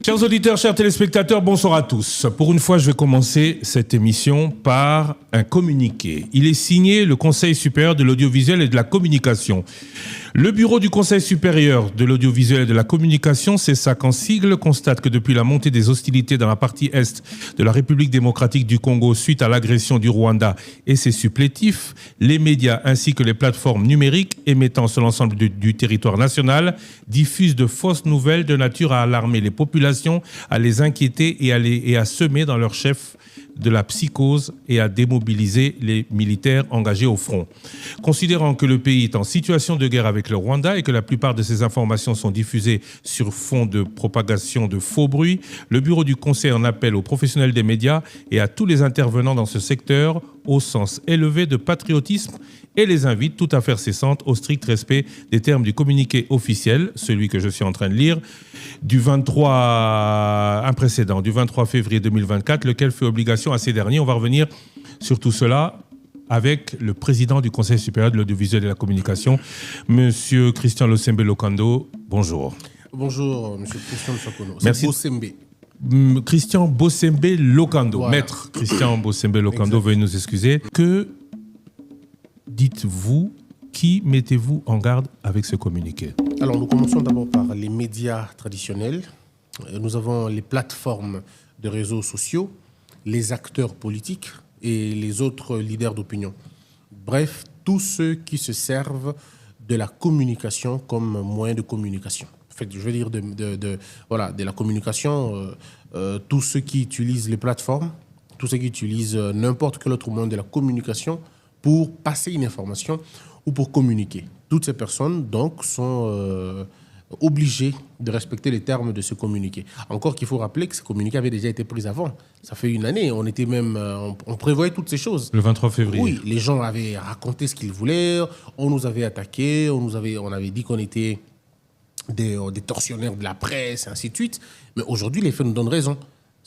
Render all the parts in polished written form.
Chers auditeurs, chers téléspectateurs, bonsoir à tous. Pour une fois, je vais commencer cette émission par un communiqué. Il est signé le Conseil supérieur de l'audiovisuel et de la communication. Le bureau du Conseil supérieur de l'audiovisuel et de la communication, CESAC en sigle, constate que depuis la montée des hostilités dans la partie est de la République démocratique du Congo suite à l'agression du Rwanda et ses supplétifs, les médias ainsi que les plateformes numériques émettant sur l'ensemble du territoire national diffusent de fausses nouvelles de nature à alarmer les populations, à les inquiéter et à semer dans leur chef de la psychose et à démobiliser les militaires engagés au front. Considérant que le pays est en situation de guerre avec le Rwanda et que la plupart de ces informations sont diffusées sur fond de propagation de faux bruits, le bureau du Conseil en appelle aux professionnels des médias et à tous les intervenants dans ce secteur au sens élevé de patriotisme et les invite tout à faire cessante au strict respect des termes du communiqué officiel, celui que je suis en train de lire, du 23 février 2024, lequel fait obligation à ces derniers. On va revenir sur tout cela avec le président du Conseil supérieur de l'audiovisuel et de la communication, Monsieur Christian Bosembe Lokando. Bonjour. Bonjour, Monsieur Christian Sokono. Merci. Bosembe. Christian Bosembe Lokando. Voilà. Maître Christian Bosembe Lokando, veuillez nous excuser. Que dites-vous, qui mettez-vous en garde avec ce communiqué? Alors, nous commençons d'abord par les médias traditionnels. Nous avons les plateformes de réseaux sociaux, les acteurs politiques et les autres leaders d'opinion. Bref, tous ceux qui se servent de la communication comme moyen de communication. En fait, je veux dire de la communication, tous ceux qui utilisent les plateformes, tous ceux qui utilisent n'importe quel autre moyen de la communication pour passer une information ou pour communiquer. Toutes ces personnes, donc, sont obligées de respecter les termes de ce communiqué. Encore qu'il faut rappeler que ce communiqué avait déjà été pris avant. Ça fait une année, on était même, on prévoyait toutes ces choses. Le 23 février. Oui, les gens avaient raconté ce qu'ils voulaient, on nous avait attaqués, on avait dit qu'on était des tortionnaires de la presse, et ainsi de suite. Mais aujourd'hui, les faits nous donnent raison.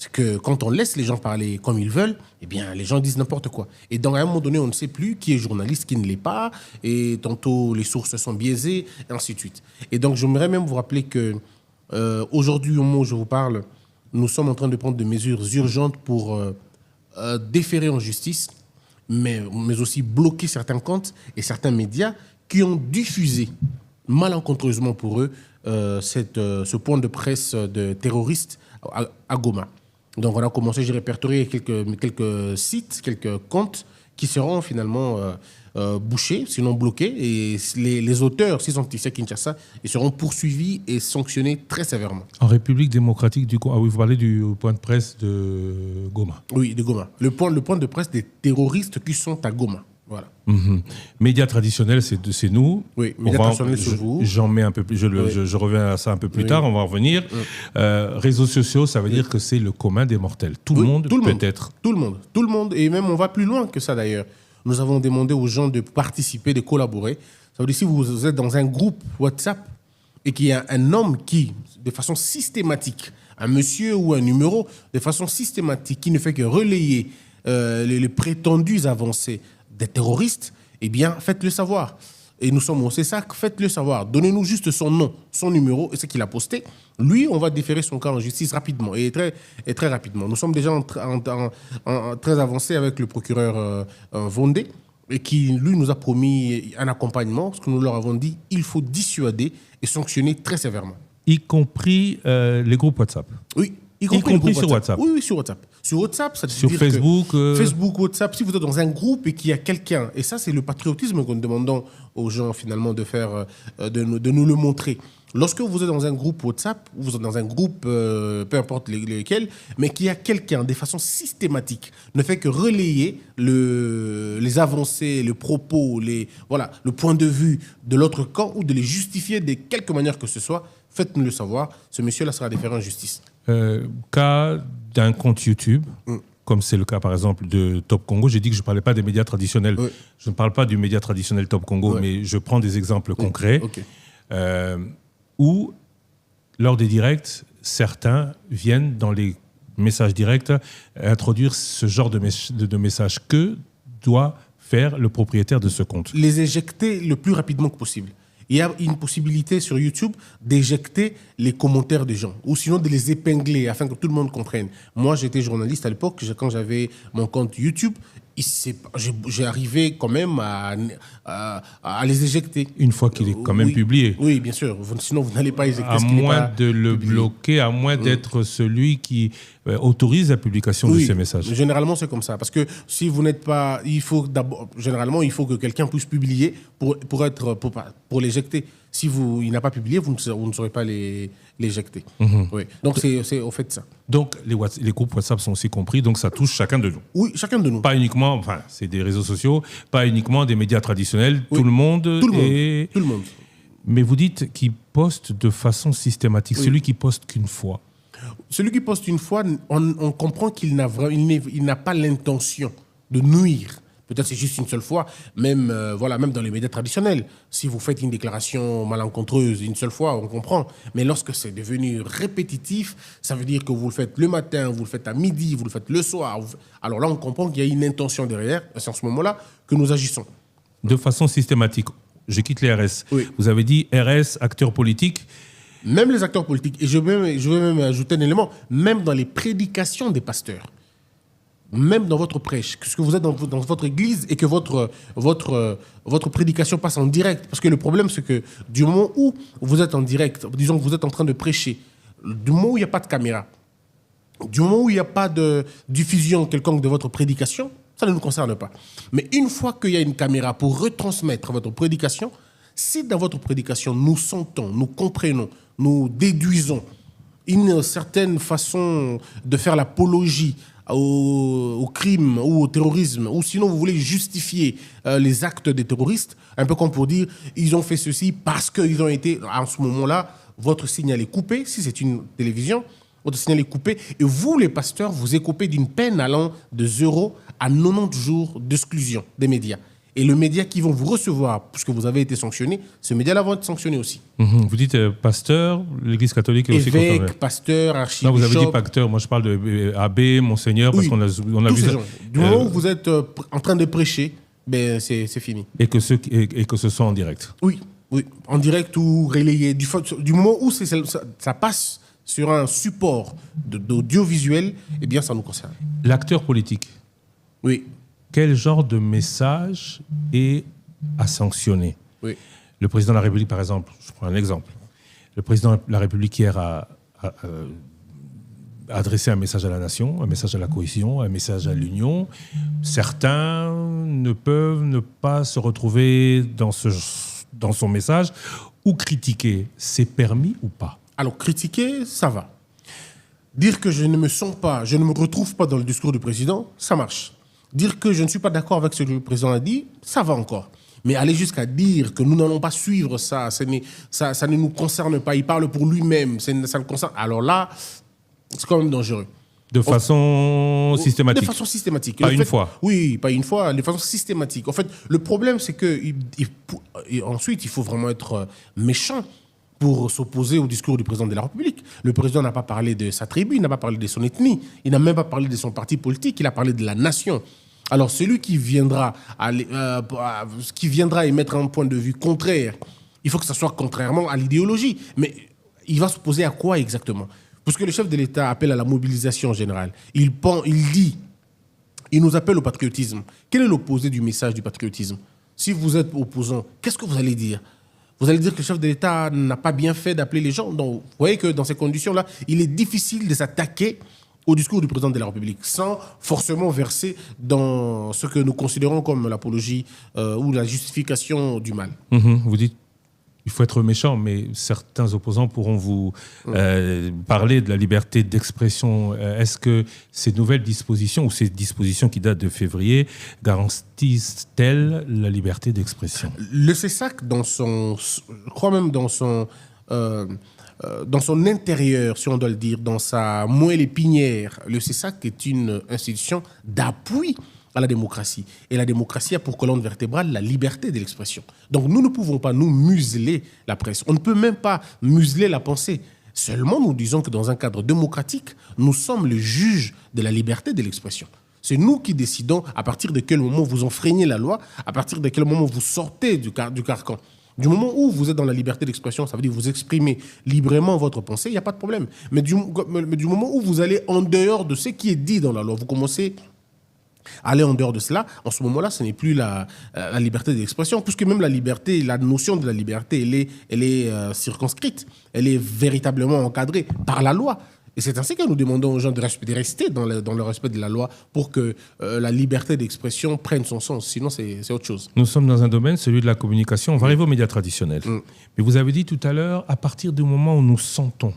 C'est que quand on laisse les gens parler comme ils veulent, eh bien, les gens disent n'importe quoi. Et dans un moment donné, on ne sait plus qui est journaliste, qui ne l'est pas. Et tantôt, les sources sont biaisées, et ainsi de suite. Et donc, j'aimerais même vous rappeler que aujourd'hui, au moment où je vous parle, nous sommes en train de prendre des mesures urgentes pour déférer en justice, mais aussi bloquer certains comptes et certains médias qui ont diffusé, malencontreusement pour eux, ce point de presse de terroristes à Goma. Donc on a commencé, j'ai répertorié quelques sites, quelques comptes qui seront finalement bouchés, sinon bloqués. Et les auteurs, s'ils sont ici à Kinshasa, ils seront poursuivis et sanctionnés très sévèrement. En République démocratique du Congo, oui, vous parlez du point de presse de Goma. Oui, de Goma. Le point de presse des terroristes qui sont à Goma. Voilà. Médias traditionnels, c'est nous. Oui, médias traditionnels, c'est vous. J'en mets un peu plus. Je reviens à ça un peu plus tard. On va en revenir. Réseaux sociaux, ça veut dire que c'est le commun des mortels. Tout le monde peut être. Tout le monde. Et même on va plus loin que ça d'ailleurs. Nous avons demandé aux gens de participer, de collaborer. Ça veut dire si vous êtes dans un groupe WhatsApp et qu'il y a un homme qui, de façon systématique, un monsieur ou un numéro, de façon systématique, qui ne fait que relayer les prétendues avancées des terroristes, eh bien, faites-le savoir. Et nous sommes au CESAC, faites-le savoir. Donnez-nous juste son nom, son numéro et ce qu'il a posté. Lui, on va déférer son cas en justice rapidement et très rapidement. Nous sommes déjà très avancés avec le procureur Vondé et qui, lui, nous a promis un accompagnement parce que nous leur avons dit il faut dissuader et sanctionner très sévèrement. Y compris les groupes WhatsApp. Oui. Y compris sur WhatsApp. Oui, sur WhatsApp. Sur WhatsApp, ça veut sur dire Facebook. Facebook, WhatsApp, si vous êtes dans un groupe et qu'il y a quelqu'un, et ça c'est le patriotisme que nous demandons aux gens finalement de faire, de nous le montrer. Lorsque vous êtes dans un groupe WhatsApp, ou vous êtes dans un groupe, peu importe lequel, mais qu'il y a quelqu'un de façon systématique, ne fait que relayer les avancées, les propos, le point de vue de l'autre camp ou de les justifier de quelque manière que ce soit, faites-nous le savoir. Ce monsieur-là sera déféré en justice. Cas d'un compte YouTube, comme c'est le cas par exemple de Top Congo, j'ai dit que je ne parlais pas des médias traditionnels. Oui. Je ne parle pas du média traditionnel Top Congo, mais je prends des exemples concrets où, lors des directs, certains viennent dans les messages directs introduire ce genre de message. Que doit faire le propriétaire de ce compte? Les éjecter le plus rapidement que possible. il y a une possibilité sur YouTube d'éjecter les commentaires des gens ou sinon de les épingler afin que tout le monde comprenne. Moi, j'étais journaliste à l'époque, quand j'avais mon compte YouTube, j'ai arrivé quand même à les éjecter. Une fois qu'il est quand même publié. Oui, bien sûr. Sinon, vous n'allez pas éjecter à ce qui n'est moins pas de le publié. bloquer, à moins d'être celui qui autorise la publication de ces messages. Généralement, c'est comme ça. Parce que si vous n'êtes pas... Généralement, il faut que quelqu'un puisse publier pour l'éjecter. Si il n'a pas publié, vous ne saurez pas l'éjecter. Oui. Donc, c'est au fait ça. Donc, les groupes WhatsApp sont aussi compris, donc ça touche chacun de nous. Oui, chacun de nous. Pas uniquement, enfin, c'est des réseaux sociaux, pas uniquement des médias traditionnels, tout le monde. Tout le monde. Mais vous dites qu'il poste de façon systématique, celui qui poste qu'une fois. Celui qui poste une fois, on comprend qu'il n'a pas l'intention de nuire. Peut-être c'est juste une seule fois, même dans les médias traditionnels. Si vous faites une déclaration malencontreuse une seule fois, on comprend. Mais lorsque c'est devenu répétitif, ça veut dire que vous le faites le matin, vous le faites à midi, vous le faites le soir. Alors là, on comprend qu'il y a une intention derrière. C'est en ce moment-là que nous agissons. De façon systématique. Je quitte les RS. Oui. Vous avez dit RS, acteurs politiques. Même les acteurs politiques. Et je vais même ajouter un élément. Même dans les prédications des pasteurs. Même dans votre prêche, que vous êtes dans votre église et que votre prédication passe en direct. Parce que le problème, c'est que du moment où vous êtes en direct, disons que vous êtes en train de prêcher, du moment où il n'y a pas de caméra, du moment où il n'y a pas de diffusion quelconque de votre prédication, ça ne nous concerne pas. Mais une fois qu'il y a une caméra pour retransmettre votre prédication, si dans votre prédication, nous sentons, nous comprenons, nous déduisons une certaine façon de faire l'apologie au crime ou au terrorisme, ou sinon vous voulez justifier les actes des terroristes, un peu comme pour dire ils ont fait ceci parce qu'ils ont été, en ce moment-là, votre signal est coupé, si c'est une télévision, votre signal est coupé, et vous, les pasteurs, vous écopez d'une peine allant de 0 à 90 jours d'exclusion des médias. Et le média qui vont vous recevoir, puisque vous avez été sanctionné, ce média-là va être sanctionné aussi. Vous dites pasteur, l'Église catholique est aussi concernée. Évêque, pasteur, archibishop. Non, vous avez dit pasteur. Moi, je parle de abbé, monseigneur, parce qu'on a vu ça. Du moment où vous êtes en train de prêcher, ben c'est fini. Et que ce soit en direct. Oui, en direct ou relayé. Du moment où ça passe sur un support d'audiovisuel, eh bien, ça nous concerne. L'acteur politique. Oui. Quel genre de message est à sanctionner? Oui. Le président de la République, par exemple, je prends un exemple. Le président de la République hier a adressé un message à la nation, un message à la cohésion, un message à l'union. Certains ne peuvent ne pas se retrouver dans son message ou critiquer. C'est permis ou pas? Alors, critiquer, ça va. Dire que je ne me retrouve pas dans le discours du président, ça marche. Dire que je ne suis pas d'accord avec ce que le président a dit, ça va encore. Mais aller jusqu'à dire que nous n'allons pas suivre ça, ça ne nous concerne pas, il parle pour lui-même, ça le concerne. Alors là, c'est quand même dangereux. De façon systématique? De façon systématique. Pas une fois? Oui, pas une fois, de façon systématique. En fait, le problème, c'est que ensuite, il faut vraiment être méchant pour s'opposer au discours du président de la République. Le président n'a pas parlé de sa tribu, il n'a pas parlé de son ethnie, il n'a même pas parlé de son parti politique, il a parlé de la nation. Alors celui qui viendra émettre un point de vue contraire, il faut que ça soit contrairement à l'idéologie. Mais il va s'opposer à quoi exactement? Parce que le chef de l'État appelle à la mobilisation générale. Il nous appelle au patriotisme. Quel est l'opposé du message du patriotisme? Si vous êtes opposant, qu'est-ce que vous allez dire? Vous allez dire que le chef de l'État n'a pas bien fait d'appeler les gens. Donc, vous voyez que dans ces conditions-là, il est difficile de s'attaquer au discours du président de la République sans forcément verser dans ce que nous considérons comme l'apologie ou la justification du mal. Vous dites il faut être méchant, mais certains opposants pourront vous parler de la liberté d'expression. Est-ce que ces nouvelles dispositions ou ces dispositions qui datent de février garantissent-elles la liberté d'expression? Le CESAC, je crois même dans son intérieur, si on doit le dire, dans sa moelle épinière, le CESAC est une institution d'appui à la démocratie. Et la démocratie a pour colonne vertébrale la liberté de l'expression. Donc nous ne pouvons pas nous museler la presse. On ne peut même pas museler la pensée. Seulement nous disons que dans un cadre démocratique, nous sommes le juge de la liberté de l'expression. C'est nous qui décidons à partir de quel moment vous enfreignez la loi, à partir de quel moment vous sortez du carcan. Du moment où vous êtes dans la liberté d'expression, ça veut dire que vous exprimez librement votre pensée, il n'y a pas de problème. Mais du moment où vous allez en dehors de ce qui est dit dans la loi, vous commencez à aller en dehors de cela, en ce moment-là, ce n'est plus la liberté d'expression, puisque même la liberté, la notion de la liberté, elle est circonscrite, elle est véritablement encadrée par la loi. Et c'est ainsi que nous demandons aux gens de rester dans le respect de la loi pour que la liberté d'expression prenne son sens. Sinon, c'est autre chose. Nous sommes dans un domaine, celui de la communication. On va arriver aux médias traditionnels. Mais vous avez dit tout à l'heure, à partir du moment où nous sentons,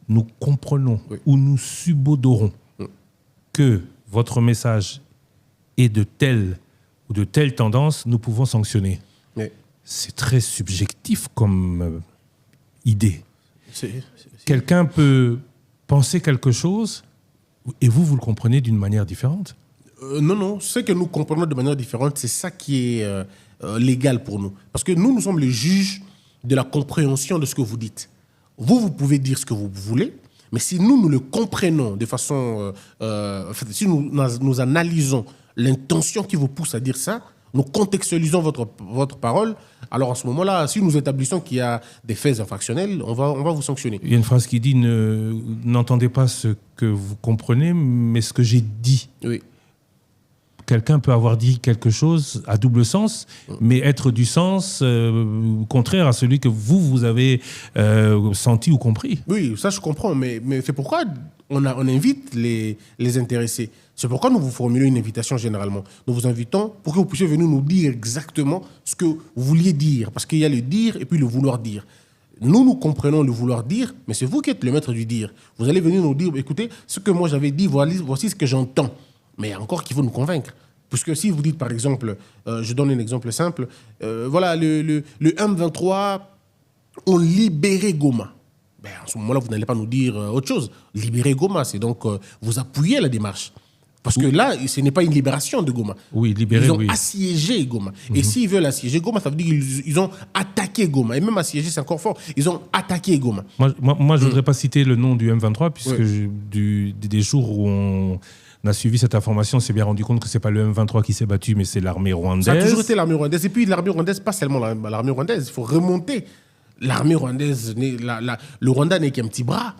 nous comprenons, ou nous subodorons que votre message est de telle ou de telle tendance, nous pouvons sanctionner. C'est très subjectif comme idée. Quelqu'un peut penser quelque chose et vous le comprenez d'une manière différente. Non. Ce que nous comprenons de manière différente, c'est ça qui est légal pour nous. Parce que nous sommes les juges de la compréhension de ce que vous dites. Vous pouvez dire ce que vous voulez, mais si nous le comprenons de façon... si nous analysons l'intention qui vous pousse à dire ça, nous contextualisons votre parole, alors à ce moment-là, si nous établissons qu'il y a des faits infractionnels, on va vous sanctionner. Il y a une phrase qui dit « N'entendez pas ce que vous comprenez, mais ce que j'ai dit ». Oui. Quelqu'un peut avoir dit quelque chose à double sens, mais être du sens contraire à celui que vous avez senti ou compris. Oui, ça je comprends, mais c'est pourquoi on invite les intéressés. C'est pourquoi nous vous formulons une invitation généralement. Nous vous invitons pour que vous puissiez venir nous dire exactement ce que vous vouliez dire. Parce qu'il y a le dire et puis le vouloir dire. Nous comprenons le vouloir dire, mais c'est vous qui êtes le maître du dire. Vous allez venir nous dire, écoutez, ce que moi j'avais dit, voici ce que j'entends. Mais encore qu'il faut nous convaincre. Puisque si vous dites par exemple, je donne un exemple simple, voilà, le M23 ont libéré Goma. Ben, en ce moment-là, vous n'allez pas nous dire autre chose. Libérer Goma, c'est donc vous appuyez la démarche. Parce que là, ce n'est pas une libération de Goma. Oui, libérer, ils ont assiégé Goma. Et s'ils veulent assiéger Goma, ça veut dire qu'ils ont attaqué Goma. Et même assiégé, c'est encore fort. Ils ont attaqué Goma. Moi je ne voudrais pas citer le nom du M23, puisque des jours où on a suivi cette information, on s'est bien rendu compte que ce n'est pas le M23 qui s'est battu, mais c'est l'armée rwandaise. Ça a toujours été l'armée rwandaise. Et puis l'armée rwandaise, pas seulement l'armée rwandaise. Il faut remonter. L'armée rwandaise, le Rwanda n'est qu'un petit bras.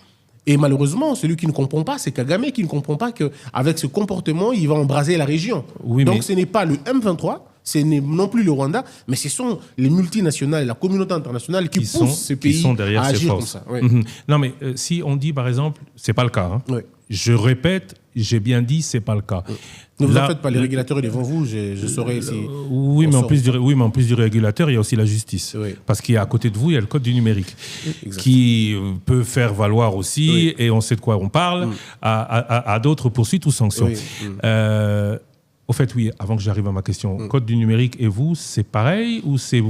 Et malheureusement, celui qui ne comprend pas, c'est Kagame qui ne comprend pas qu'avec ce comportement, il va embraser la région. Oui, donc ce n'est pas le M23, ce n'est non plus le Rwanda, mais ce sont les multinationales, la communauté internationale qui poussent ces pays à agir comme ça. Oui. Non, mais si on dit, par exemple, ce n'est pas le cas. Hein. Oui. Je répète, j'ai bien dit, ce n'est pas le cas. Ne vous en faites pas, les régulateurs devant vous, je saurais si... Oui, mais en plus du régulateur, il y a aussi la justice. Oui. Parce qu'il y a à côté de vous, il y a le code du numérique, qui peut faire valoir aussi, et on sait de quoi on parle, à d'autres poursuites ou sanctions. Au fait, oui, avant que j'arrive à ma question, code du numérique et vous, c'est pareil ou c'est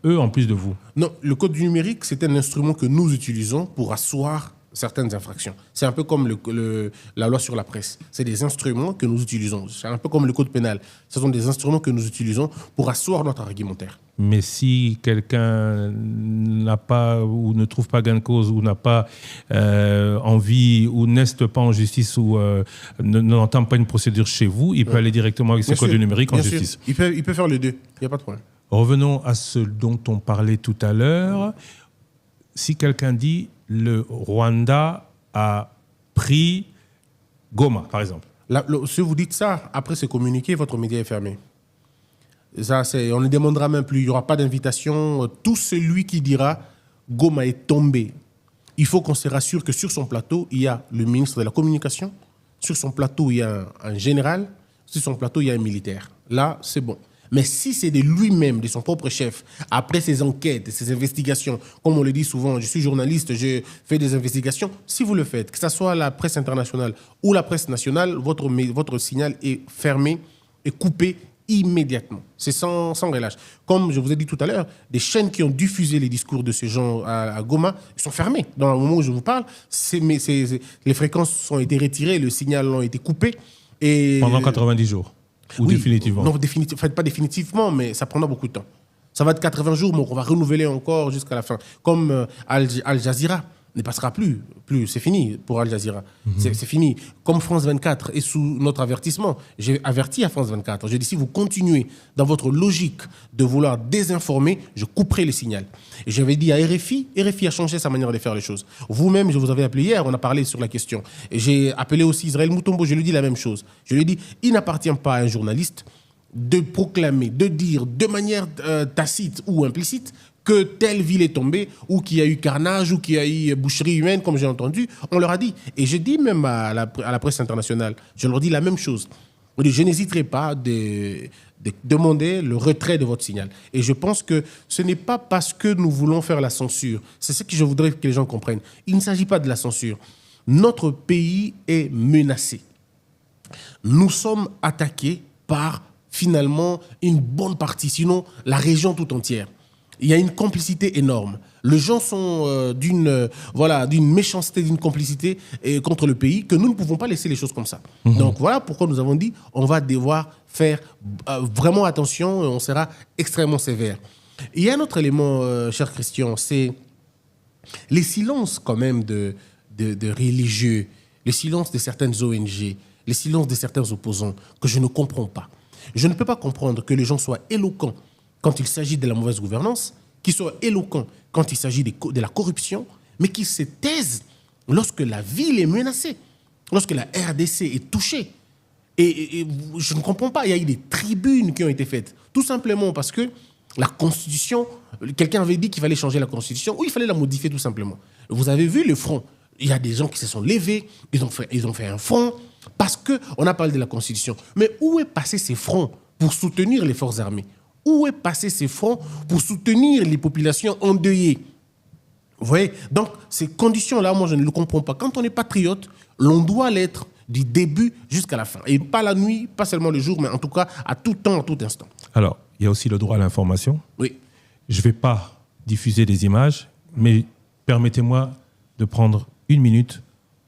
eux en plus de vous? Non, le code du numérique, c'est un instrument que nous utilisons pour asseoir certaines infractions. C'est un peu comme la loi sur la presse. C'est des instruments que nous utilisons. C'est un peu comme le code pénal. Ce sont des instruments que nous utilisons pour asseoir notre argumentaire. Mais si quelqu'un n'a pas ou ne trouve pas gain de cause ou n'a pas envie ou n'est pas en justice ou n'entend pas une procédure chez vous, il peut aller directement avec ce code numérique en justice. Il peut faire les deux. Il n'y a pas de problème. Revenons à ce dont on parlait tout à l'heure. Si quelqu'un dit le Rwanda a pris Goma, par exemple. Si vous dites ça, après c'est communiqué, votre média est fermé. Ça, on ne demandera même plus, il n'y aura pas d'invitation. Tout celui qui dira Goma est tombé, il faut qu'on se rassure que sur son plateau, il y a le ministre de la Communication, sur son plateau, il y a un général, sur son plateau, il y a un militaire. Là, c'est bon. Mais si c'est de lui-même, de son propre chef, après ses enquêtes, ses investigations, comme on le dit souvent, je suis journaliste, je fais des investigations, si vous le faites, que ce soit la presse internationale ou la presse nationale, votre signal est fermé et coupé immédiatement. C'est sans relâche. Comme je vous ai dit tout à l'heure, des chaînes qui ont diffusé les discours de ces gens à Goma sont fermées. Dans le moment où je vous parle, les fréquences ont été retirées, le signal a été coupé. Et pendant 90 jours. Ou oui, définitivement? Non, pas définitivement, mais ça prendra beaucoup de temps. Ça va être 80 jours, mais on va renouveler encore jusqu'à la fin. Comme Al Jazeera. ne passera plus. C'est fini pour Al Jazeera. C'est fini. Comme France 24 est sous notre avertissement, j'ai averti à France 24. J'ai dit, si vous continuez dans votre logique de vouloir désinformer, je couperai le signal. Et j'avais dit à RFI a changé sa manière de faire les choses. Vous-même, je vous avais appelé hier, on a parlé sur la question. Et j'ai appelé aussi Israël Moutombo, je lui ai dit la même chose. Je lui ai dit, il n'appartient pas à un journaliste de proclamer, de dire de manière tacite ou implicite que telle ville est tombée, ou qu'il y a eu carnage, ou qu'il y a eu boucherie humaine, comme j'ai entendu. On leur a dit. Et j'ai dit même à la presse internationale, je leur dis la même chose. Je n'hésiterai pas de demander le retrait de votre signal. Et je pense que ce n'est pas parce que nous voulons faire la censure. C'est ce que je voudrais que les gens comprennent. Il ne s'agit pas de la censure. Notre pays est menacé. Nous sommes attaqués par, finalement, une bonne partie, sinon la région tout entière. Il y a une complicité énorme. Les gens sont d'une méchanceté, d'une complicité contre le pays que nous ne pouvons pas laisser les choses comme ça. Donc voilà pourquoi nous avons dit on va devoir faire vraiment attention et on sera extrêmement sévère. Il y a un autre élément, cher Christian, c'est les silences quand même de religieux, les silences de certaines ONG, les silences de certains opposants que je ne comprends pas. Je ne peux pas comprendre que les gens soient éloquents quand il s'agit de la mauvaise gouvernance, qui soient éloquents quand il s'agit de la corruption, mais qui se taisent lorsque la ville est menacée, lorsque la RDC est touchée. Et je ne comprends pas, il y a eu des tribunes qui ont été faites, tout simplement parce que la Constitution, quelqu'un avait dit qu'il fallait changer la Constitution, ou il fallait la modifier tout simplement. Vous avez vu le front, il y a des gens qui se sont levés, ils ont fait un front, parce qu'on a parlé de la Constitution. Mais où est passé ces fronts pour soutenir les forces armées ? Où est passé ces fonds pour soutenir les populations endeuillées? Vous voyez? Donc, ces conditions-là, moi, je ne le comprends pas. Quand on est patriote, l'on doit l'être du début jusqu'à la fin. Et pas la nuit, pas seulement le jour, mais en tout cas, à tout temps, à tout instant. Alors, il y a aussi le droit à l'information. Oui. Je ne vais pas diffuser des images, mais permettez-moi de prendre une minute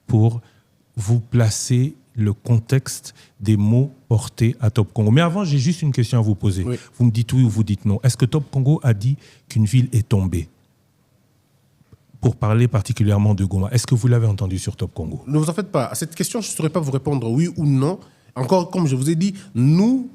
pour vous placer le contexte des mots portés à Top Congo. Mais avant, j'ai juste une question à vous poser. Oui. Vous me dites oui ou vous dites non. Est-ce que Top Congo a dit qu'une ville est tombée? Pour parler particulièrement de Goma, est-ce que vous l'avez entendu sur Top Congo? Ne vous en faites pas. À cette question, je ne saurais pas vous répondre oui ou non. Encore, comme je vous ai dit, nous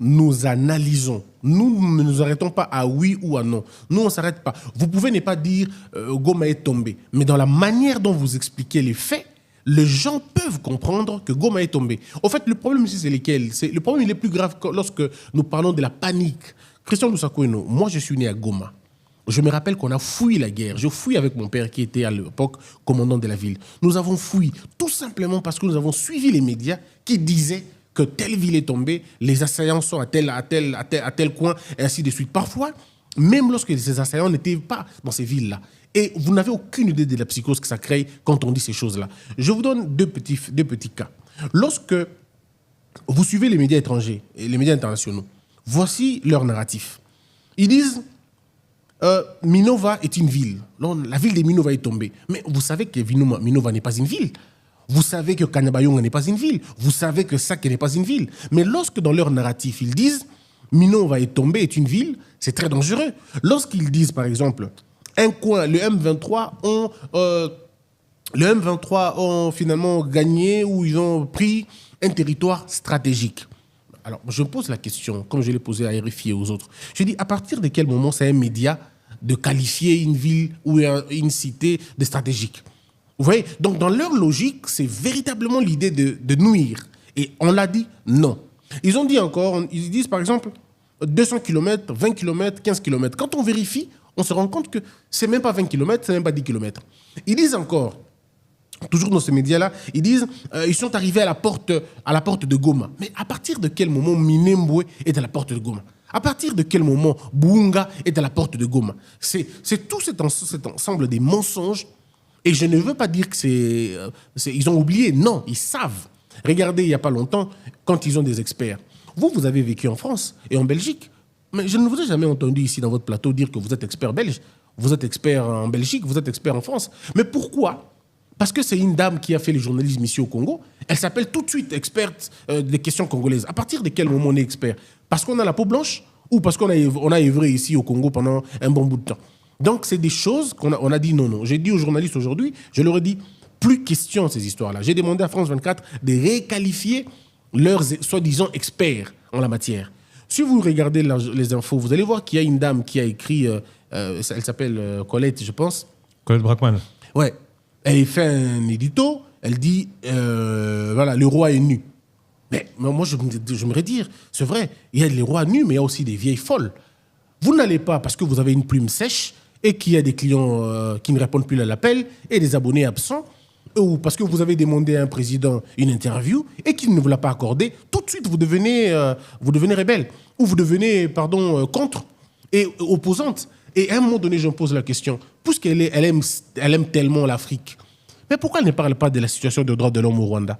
analysons. Nous ne nous arrêtons pas à oui ou à non. Nous, on ne s'arrête pas. Vous pouvez ne pas dire Goma est tombé. Mais dans la manière dont vous expliquez les faits, les gens peuvent comprendre que Goma est tombé. En fait, le problème ici, c'est lequel? Le problème, il est plus grave lorsque nous parlons de la panique. Christian Lusakoueno, moi, je suis né à Goma. Je me rappelle qu'on a fui la guerre. Je fui avec mon père qui était à l'époque commandant de la ville. Nous avons fui tout simplement parce que nous avons suivi les médias qui disaient que telle ville est tombée, les assaillants sont à tel coin, et ainsi de suite. Parfois, même lorsque ces assaillants n'étaient pas dans ces villes-là. Et vous n'avez aucune idée de la psychose que ça crée quand on dit ces choses-là. Je vous donne deux petits cas. Lorsque vous suivez les médias étrangers et les médias internationaux, voici leur narratif. Ils disent Minova est une ville. Non, la ville de Minova est tombée. Mais vous savez que Minova n'est pas une ville. Vous savez que Kanyabayonga n'est pas une ville. Vous savez que Sake n'est pas une ville. Mais lorsque dans leur narratif, ils disent Minova est tombée, est une ville, c'est très dangereux. Lorsqu'ils disent, par exemple, un coin, le M23 ont finalement gagné ou ils ont pris un territoire stratégique. Alors, je pose la question, comme je l'ai posée à RFI et aux autres. Je dis, à partir de quel moment c'est un média de qualifier une ville ou une cité de stratégique? Vous voyez? Donc, dans leur logique, c'est véritablement l'idée de nuire. Et on l'a dit, non. Ils ont dit encore, ils disent par exemple 200 km, 20 km, 15 km. Quand on vérifie, on se rend compte que c'est même pas 20 km, c'est même pas 10 km. Ils disent encore, toujours dans ces médias-là, ils disent ils sont arrivés à la porte de Goma. Mais à partir de quel moment Minembwe est à la porte de Goma? À partir de quel moment Buunga est à la porte de Goma? C'est tout cet ensemble des mensonges. Et je ne veux pas dire que ils ont oublié. Non, ils savent. Regardez, il n'y a pas longtemps, quand ils ont des experts. Vous avez vécu en France et en Belgique. Mais je ne vous ai jamais entendu ici dans votre plateau dire que vous êtes expert belge. Vous êtes expert en Belgique, vous êtes expert en France. Mais pourquoi? Parce que c'est une dame qui a fait le journalisme ici au Congo. Elle s'appelle tout de suite experte des questions congolaises. À partir de quel moment on est expert? Parce qu'on a la peau blanche ou parce qu'on a œuvré ici au Congo pendant un bon bout de temps? Donc, c'est des choses on a dit non. J'ai dit aux journalistes aujourd'hui, je leur ai dit, plus question de ces histoires-là. J'ai demandé à France 24 de réqualifier leurs soi-disant experts en la matière. Si vous regardez les infos, vous allez voir qu'il y a une dame qui a écrit, elle s'appelle Colette, je pense. Colette Brackman. Ouais. Elle fait un édito, elle dit, voilà, le roi est nu. Mais moi, je me dire, c'est vrai, il y a les rois nus, mais il y a aussi des vieilles folles. Vous n'allez pas, parce que vous avez une plume sèche et qu'il y a des clients qui ne répondent plus à l'appel et des abonnés absents, ou parce que vous avez demandé à un président une interview et qu'il ne vous l'a pas accordé, tout de suite, vous devenez rebelle. Ou vous devenez, contre et opposante. Et à un moment donné, je me pose la question, puisqu'elle aime tellement l'Afrique, mais pourquoi elle ne parle pas de la situation des droits de l'homme au Rwanda ?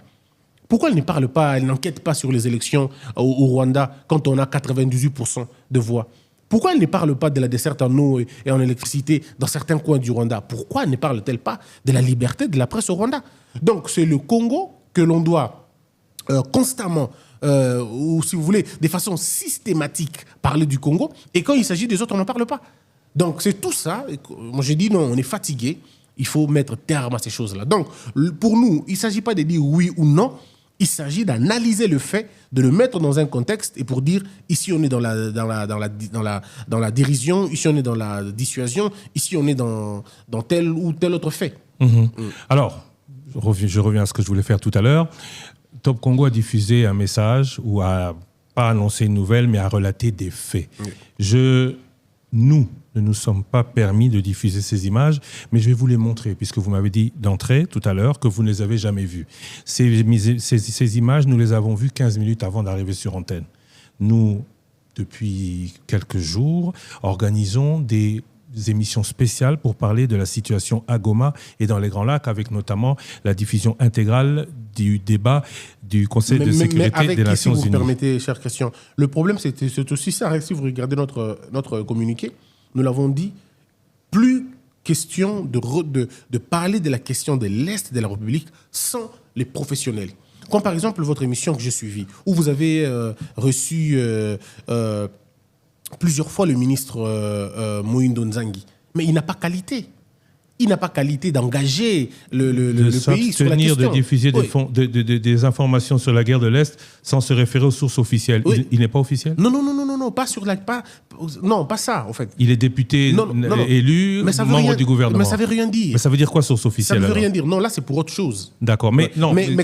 Pourquoi elle n'enquête pas sur les élections au Rwanda quand on a 98% de voix ? Pourquoi elle ne parle pas de la desserte en eau et en électricité dans certains coins du Rwanda ? Pourquoi ne parle-t-elle pas de la liberté de la presse au Rwanda ? Donc c'est le Congo que l'on doit constamment, ou si vous voulez, de façon systématique, parler du Congo. Et quand il s'agit des autres, on n'en parle pas. Donc c'est tout ça. Moi j'ai dit non, on est fatigué. Il faut mettre terme à ces choses-là. Donc pour nous, il ne s'agit pas de dire oui ou non. Il s'agit d'analyser le fait, de le mettre dans un contexte et pour dire ici on est dans la dérision, ici on est dans la dissuasion, ici on est dans tel ou tel autre fait. Alors, je reviens à ce que je voulais faire tout à l'heure. Top Congo a diffusé un message ou a pas annoncé une nouvelle, mais a relaté des faits. Nous ne nous sommes pas permis de diffuser ces images, mais je vais vous les montrer, puisque vous m'avez dit d'entrée, tout à l'heure, que vous ne les avez jamais vues. Ces images, nous les avons vues 15 minutes avant d'arriver sur antenne. Nous, depuis quelques jours, organisons des émissions spéciales pour parler de la situation à Goma et dans les Grands Lacs, avec notamment la diffusion intégrale du débat du Conseil de sécurité des Nations Unies. Si vous permettez, chère Christian, le problème, c'est aussi ça. Si vous regardez notre communiqué, nous l'avons dit, plus question de parler de la question de l'Est de la République sans les professionnels. Comme par exemple votre émission que j'ai suivie, où vous avez reçu plusieurs fois le ministre Moïndo Nzangi. Mais il n'a pas qualité. Il n'a pas qualité d'engager le pays sur la question. De diffuser des informations sur la guerre de l'Est sans se référer aux sources officielles. Oui. Il n'est pas officiel ? Non, pas ça, en fait. Il est député élu, membre du gouvernement. Mais ça ne veut rien dire. Mais ça veut dire quoi, source officielle ? Ça ne veut rien dire. Non, là, c'est pour autre chose. D'accord, mais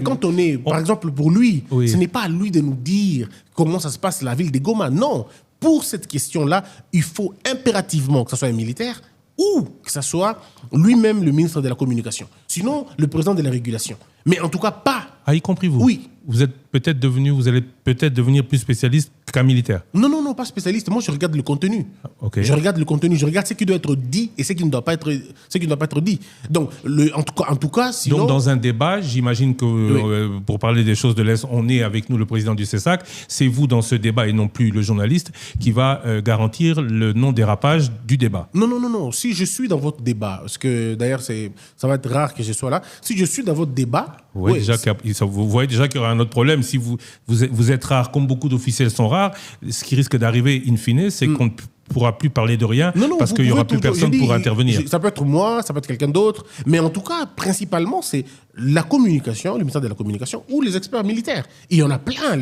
quand on est, par exemple, pour lui, ce n'est pas à lui de nous dire comment ça se passe la ville de Goma. Non, pour cette question-là, il faut impérativement que ce soit un militaire ou que ce soit lui-même le ministre de la Communication. Sinon, le président de la Régulation. Mais en tout cas, pas. Ah, y compris vous ? Oui. Vous allez peut-être devenir plus spécialiste qu'un militaire. Non, pas spécialiste. Moi, je regarde le contenu. Okay. Je regarde le contenu. Je regarde ce qui doit être dit et ce qui ne doit pas être dit. Donc, en tout cas, sinon... Donc, dans un débat, j'imagine que pour parler des choses de l'Est, on est avec nous le président du CESAC. C'est vous, dans ce débat, et non plus le journaliste, qui va garantir le non-dérapage du débat. Non. Si je suis dans votre débat, parce que d'ailleurs, ça va être rare que je sois là. Si je suis dans votre débat... Vous voyez déjà qu'il y aura un autre problème. Si vous êtes rare, comme beaucoup d'officiels sont rares, ce qui risque d'arriver in fine, c'est qu'on ne pourra plus parler de rien parce qu'il n'y aura plus personne pour intervenir. Ça peut être moi, ça peut être quelqu'un d'autre. Mais en tout cas, principalement, c'est la communication, le ministère de la Communication ou les experts militaires. Il y en a plein,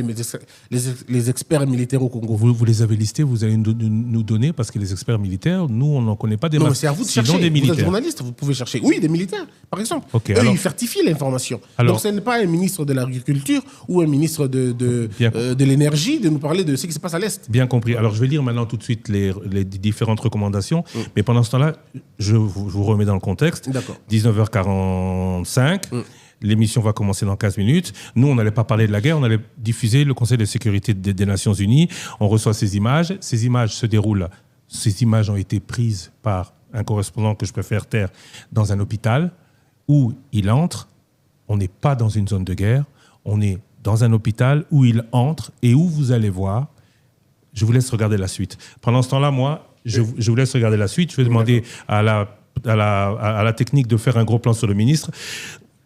les experts militaires au Congo. Vous les avez listés, vous allez nous donner, parce que les experts militaires, nous, on n'en connaît pas des masses. Non, mais c'est à vous de chercher. Des militaires. Vous êtes journaliste, vous pouvez chercher. Oui, des militaires, par exemple. Ils certifient l'information. Donc, ce n'est pas un ministre de l'Agriculture ou un ministre de l'Énergie de nous parler de ce qui se passe à l'Est. Bien compris. Alors, je vais lire maintenant tout de suite les différentes recommandations. Mais pendant ce temps-là, je vous remets dans le contexte. D'accord. 19h45. L'émission va commencer dans 15 minutes. Nous, on n'allait pas parler de la guerre, on allait diffuser le Conseil de sécurité des Nations Unies. On reçoit ces images. Ces images se déroulent. Ces images ont été prises par un correspondant que je préfère taire dans un hôpital où il entre. On n'est pas dans une zone de guerre. On est dans un hôpital où il entre et où vous allez voir. Je vous laisse regarder la suite. Pendant ce temps-là, moi, je vous laisse regarder la suite. Je vais demander à la technique de faire un gros plan sur le ministre.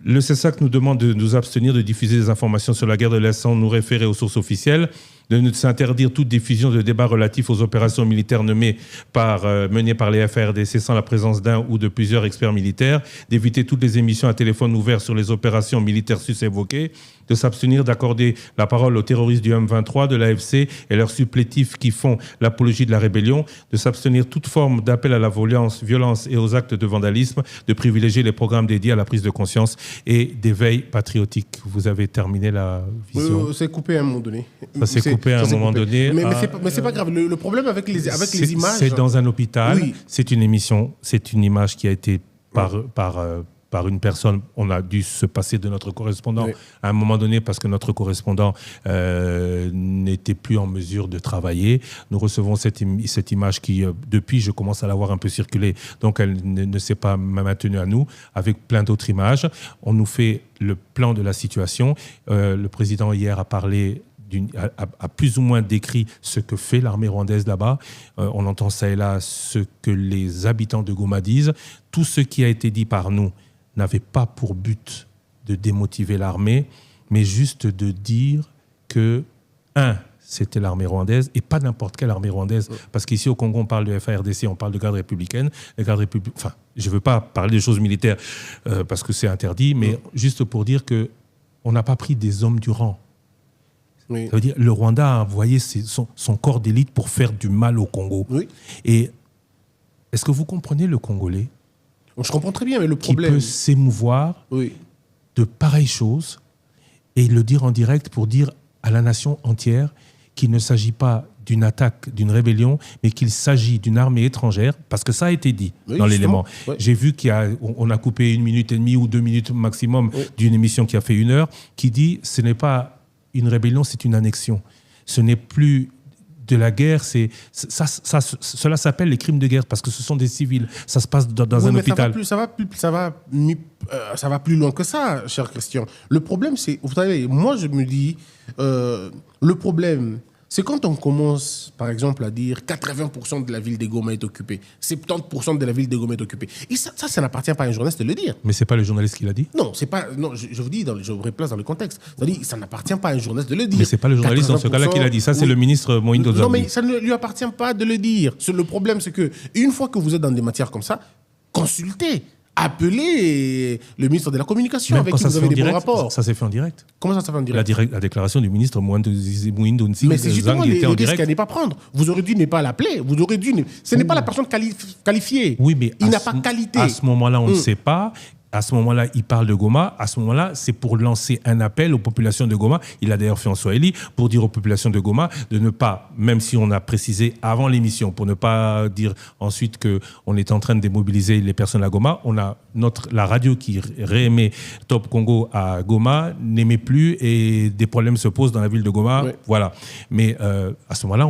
Le CESAC nous demande de nous abstenir de diffuser des informations sur la guerre de l'Est sans nous référer aux sources officielles. de s'interdire toute diffusion de débats relatifs aux opérations militaires menées par les FARDC sans la présence d'un ou de plusieurs experts militaires, d'éviter toutes les émissions à téléphone ouvert sur les opérations militaires sus-évoquées, de s'abstenir d'accorder la parole aux terroristes du M23, de l'AFC et leurs supplétifs qui font l'apologie de la rébellion, de s'abstenir toute forme d'appel à la violence et aux actes de vandalisme, de privilégier les programmes dédiés à la prise de conscience et d'éveil patriotique. Vous avez terminé la vision. C'est coupé à un moment donné. Ça s'est coupé à un moment donné. Mais c'est pas grave. Le problème avec les images... C'est dans un hôpital. Oui. C'est une émission, c'est une image qui a été par une personne, on a dû se passer de notre correspondant à un moment donné parce que notre correspondant n'était plus en mesure de travailler. Nous recevons cette image qui, depuis, je commence à la voir un peu circuler, donc elle ne s'est pas maintenue à nous, avec plein d'autres images. On nous fait le plan de la situation. Le président hier a parlé a plus ou moins décrit ce que fait l'armée rwandaise là-bas. On entend ça et là ce que les habitants de Goma disent. Tout ce qui a été dit par nous n'avait pas pour but de démotiver l'armée, mais juste de dire que, c'était l'armée rwandaise, et pas n'importe quelle armée rwandaise, parce qu'ici au Congo, on parle de FARDC, on parle de garde républicaine. Enfin, je ne veux pas parler des choses militaires parce que c'est interdit, mais juste pour dire qu'on n'a pas pris des hommes du rang. Oui. Ça veut dire le Rwanda a envoyé son corps d'élite pour faire du mal au Congo. Oui. Et est-ce que vous comprenez le Congolais? Je comprends très bien, mais le problème... Qui peut s'émouvoir de pareilles choses et le dire en direct pour dire à la nation entière qu'il ne s'agit pas d'une attaque, d'une rébellion, mais qu'il s'agit d'une armée étrangère, parce que ça a été dit dans l'élément. Oui. J'ai vu qu'on a coupé 1 minute et demie ou 2 minutes maximum d'une émission qui a fait 1 heure, qui dit ce n'est pas une rébellion, c'est une annexion. Ce n'est plus de la guerre, cela s'appelle les crimes de guerre parce que ce sont des civils. Ça se passe dans un hôpital. Ça va plus loin que ça, cher Christian. Le problème, c'est, vous savez, moi je me dis, le problème, c'est quand on commence, par exemple, à dire 80% de la ville de Goma est occupée, 70% de la ville de Goma est occupée. Et ça n'appartient pas à un journaliste de le dire. Mais c'est pas le journaliste qui l'a dit. Non, c'est pas. Non, je vous dis, je vous replace dans le contexte. C'est-à-dire, ça n'appartient pas à un journaliste de le dire. Mais c'est pas le journaliste dans ce cas-là qui l'a dit. Ça, c'est le ministre Moïndo Zambi. Non, mais ça ne lui appartient pas de le dire. Le problème, c'est que une fois que vous êtes dans des matières comme ça, consultez. Appelez le ministre de la Communication même avec qui vous avez des bons rapports. Ça s'est fait en direct. Comment ça s'est fait en direct? La déclaration du ministre Moïndo Zambi. Mais c'est justement les risques à ne pas prendre. Vous aurez dû ne pas l'appeler. Vous aurez dû. Ce n'est pas la personne qualifiée. Oui, mais il n'a pas qualité. À ce moment-là, on ne sait pas. À ce moment-là, il parle de Goma. À ce moment-là, c'est pour lancer un appel aux populations de Goma. Il a d'ailleurs fait en Swahili pour dire aux populations de Goma de ne pas, même si on a précisé avant l'émission, pour ne pas dire ensuite qu'on est en train de démobiliser les personnes à Goma. On a la radio qui réémet Top Congo à Goma n'émet plus et des problèmes se posent dans la ville de Goma. Oui. Voilà. Mais à ce moment-là,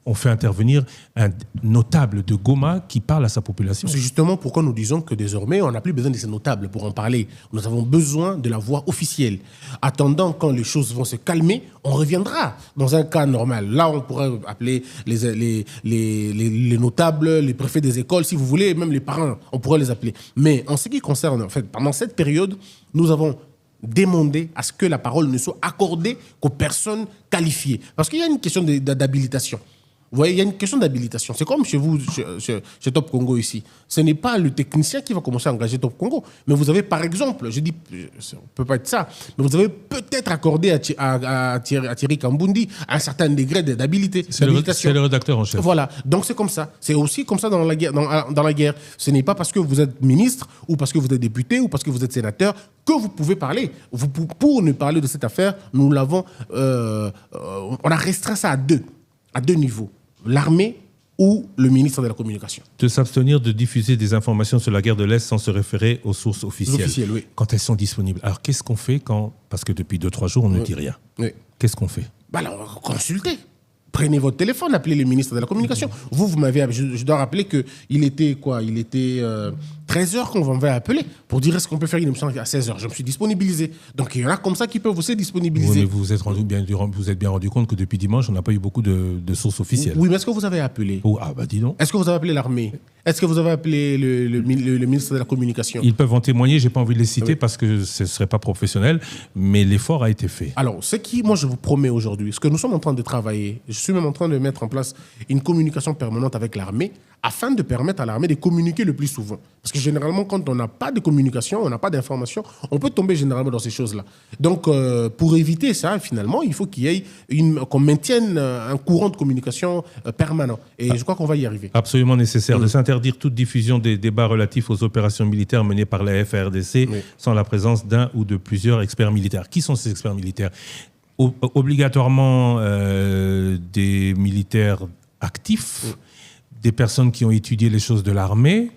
on fait intervenir un notable de Goma qui parle à sa population. C'est justement pourquoi nous disons que désormais, on n'a plus besoin de ces notables pour en parler. Nous avons besoin de la voix officielle. Attendant, quand les choses vont se calmer, on reviendra dans un cas normal. Là, on pourrait appeler les notables, les préfets des écoles, si vous voulez, même les parents, on pourrait les appeler. Mais en ce qui concerne, en fait, pendant cette période, nous avons demandé à ce que la parole ne soit accordée qu'aux personnes qualifiées. Parce qu'il y a une question d'habilitation. Vous voyez, il y a une question d'habilitation. C'est comme chez vous, chez Top Congo ici. Ce n'est pas le technicien qui va commencer à engager Top Congo. Mais vous avez, par exemple, je dis, ça ne peut pas être ça, mais vous avez peut-être accordé à Thierry Kambundi un certain degré d'habilité. C'est le rédacteur en chef. Voilà. Donc c'est comme ça. C'est aussi comme ça dans la guerre. Ce n'est pas parce que vous êtes ministre ou parce que vous êtes député ou parce que vous êtes sénateur que vous pouvez parler. Pour ne parler de cette affaire, nous l'avons... on a restreint ça à deux niveaux. L'armée ou le ministre de la Communication. De s'abstenir de diffuser des informations sur la guerre de l'Est sans se référer aux sources officielles. Oui. Quand elles sont disponibles. Alors, qu'est-ce qu'on fait parce que depuis 2-3 jours, on ne dit rien. Oui. Qu'est-ce qu'on fait? Alors, consultez. Prenez votre téléphone, appelez le ministre de la Communication. Vous m'avez... Je dois rappeler qu'il était quoi? Il était 13h qu'on m'avait appelé pour dire est-ce qu'on peut faire une émission à 16h. Je me suis disponibilisé. Donc, il y en a comme ça qui peuvent aussi disponibiliser. Vous vous êtes bien rendu compte que depuis dimanche, on n'a pas eu beaucoup de sources officielles. Oui, mais est-ce que vous avez appelé? Dis donc. Est-ce que vous avez appelé l'armée? Est-ce que vous avez appelé le ministre de la Communication? Ils peuvent en témoigner, je n'ai pas envie de les citer parce que ce ne serait pas professionnel, mais l'effort a été fait. Alors, moi, je vous promets aujourd'hui, ce que nous sommes en train de travailler, je suis même en train de mettre en place une communication permanente avec l'armée afin de permettre à l'armée de communiquer le plus souvent. Parce que généralement, quand on n'a pas de communication, on n'a pas d'information, on peut tomber généralement dans ces choses-là. Donc, pour éviter ça, finalement, il faut qu'on maintienne un courant de communication permanent. Et je crois qu'on va y arriver. Absolument nécessaire de s'interdire toute diffusion des débats relatifs aux opérations militaires menées par la FARDC sans la présence d'un ou de plusieurs experts militaires. Qui sont ces experts militaires? Obligatoirement des militaires actifs, des personnes qui ont étudié les choses de l'armée,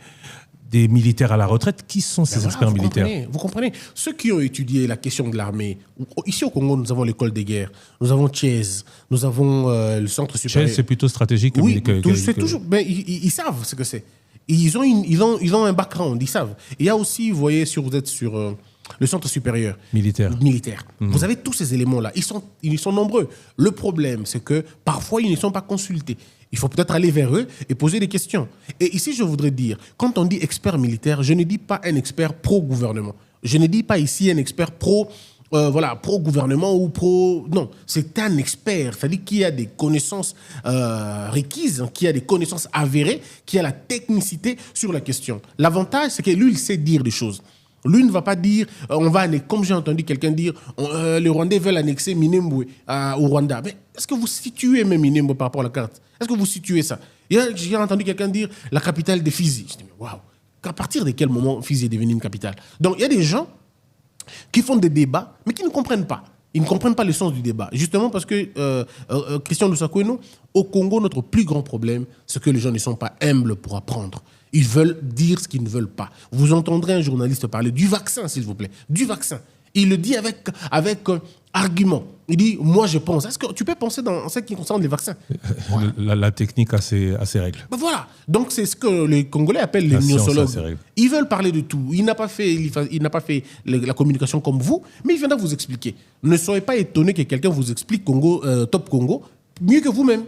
des militaires à la retraite. Qui sont ces experts militaires? Vous comprenez. Ceux qui ont étudié la question de l'armée, ici au Congo, nous avons l'école des guerres, nous avons Thiès, nous avons le centre supérieur. Thiès, c'est plutôt stratégique. Oui, c'est toujours. Mais ils savent ce que c'est. Ils ont un background, ils savent. Il y a aussi, vous voyez, vous êtes sur le centre supérieur militaire. Vous avez tous ces éléments-là. Ils sont nombreux. Le problème, c'est que parfois, ils ne sont pas consultés. Il faut peut-être aller vers eux et poser des questions. Et ici, je voudrais dire, quand on dit expert militaire, je ne dis pas un expert pro-gouvernement. Je ne dis pas ici un expert pro-gouvernement ou pro... Non, c'est un expert, c'est-à-dire qui a des connaissances requises, qui a des connaissances avérées, qui a la technicité sur la question. L'avantage, c'est que lui, il sait dire des choses. Lui ne va pas dire, comme j'ai entendu quelqu'un dire, les Rwandais veulent annexer Minembwe au Rwanda. Mais est-ce que vous situez même Minembwe par rapport à la carte? Est-ce que vous situez ça? J'ai entendu quelqu'un dire la capitale de Fizi. Je dis, mais waouh, à partir de quel moment Fizi est devenue une capitale? Donc il y a des gens qui font des débats, mais qui ne comprennent pas. Ils ne comprennent pas le sens du débat. Justement parce que, Christian Lusako et nous, au Congo, notre plus grand problème, c'est que les gens ne sont pas humbles pour apprendre. Ils veulent dire ce qu'ils ne veulent pas. Vous entendrez un journaliste parler du vaccin, s'il vous plaît. Du vaccin. Il le dit avec argument. Il dit, moi je pense. Est-ce que tu peux penser dans ce qui concerne les vaccins? La technique a ses règles. Ben voilà. Donc c'est ce que les Congolais appellent les gnosologues. Ils veulent parler de tout. Il n'a pas fait la communication comme vous, mais il viendra vous expliquer. Ne soyez pas étonnés que quelqu'un vous explique Top Congo mieux que vous-même.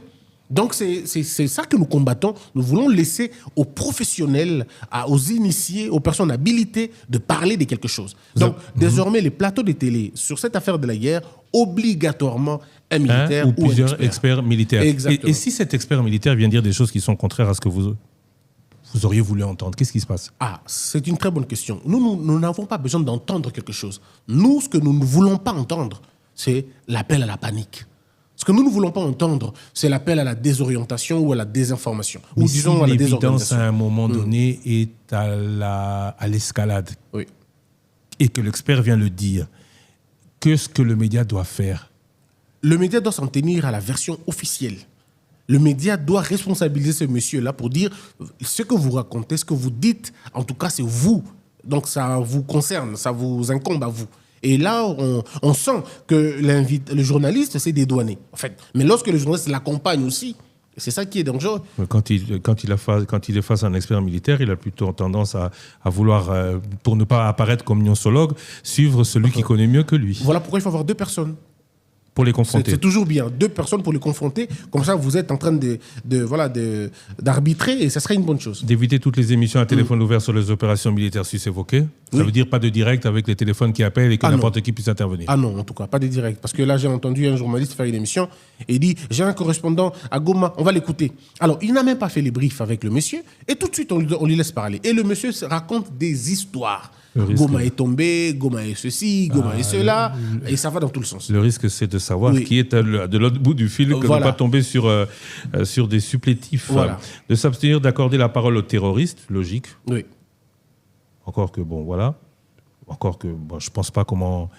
Donc, c'est ça que nous combattons. Nous voulons laisser aux professionnels, aux initiés, aux personnes habilitées de parler de quelque chose. Donc, désormais, les plateaux de télé, sur cette affaire de la guerre, obligatoirement un militaire ou plusieurs experts militaires. Exactement. Et si cet expert militaire vient dire des choses qui sont contraires à ce que vous auriez voulu entendre, qu'est-ce qui se passe? C'est une très bonne question. Nous n'avons pas besoin d'entendre quelque chose. Nous, ce que nous ne voulons pas entendre, c'est l'appel à la panique. Ce que nous ne voulons pas entendre, c'est l'appel à la désorientation ou à la désinformation. Mais ou disons si à la l'évidence à un moment donné est à l'escalade, et que l'expert vient le dire, qu'est-ce que le média doit faire? Le média doit s'en tenir à la version officielle. Le média doit responsabiliser ce monsieur-là pour dire ce que vous racontez, ce que vous dites, en tout cas c'est vous. Donc ça vous concerne, ça vous incombe à vous. Et là, on sent que le journaliste s'est dédouané, en fait. Mais lorsque le journaliste l'accompagne aussi, c'est ça qui est dangereux. Quand il est face à un expert militaire, il a plutôt tendance à vouloir, pour ne pas apparaître comme gnosologue, suivre celui qui connaît mieux que lui. Voilà pourquoi il faut avoir deux personnes. Pour les confronter. C'est toujours bien. Deux personnes pour les confronter. Comme ça, vous êtes en train d'arbitrer et ça serait une bonne chose. D'éviter toutes les émissions à téléphone ouvert sur les opérations militaires sus-évoquées. Ça veut dire pas de direct avec les téléphones qui appellent et que n'importe qui puisse intervenir. Ah non, en tout cas, pas de direct. Parce que là, j'ai entendu un journaliste faire une émission et il dit, j'ai un correspondant à Goma, on va l'écouter. Alors, il n'a même pas fait les briefs avec le monsieur et tout de suite, on lui laisse parler. Et le monsieur raconte des histoires. Goma est tombé, Goma est ceci, Goma est cela, et ça va dans tout le sens. Le risque, c'est de savoir qui est de l'autre bout du fil, que ne pas tomber sur des supplétifs. Voilà. De s'abstenir d'accorder la parole aux terroristes, logique. Oui. Encore que, je ne pense pas comment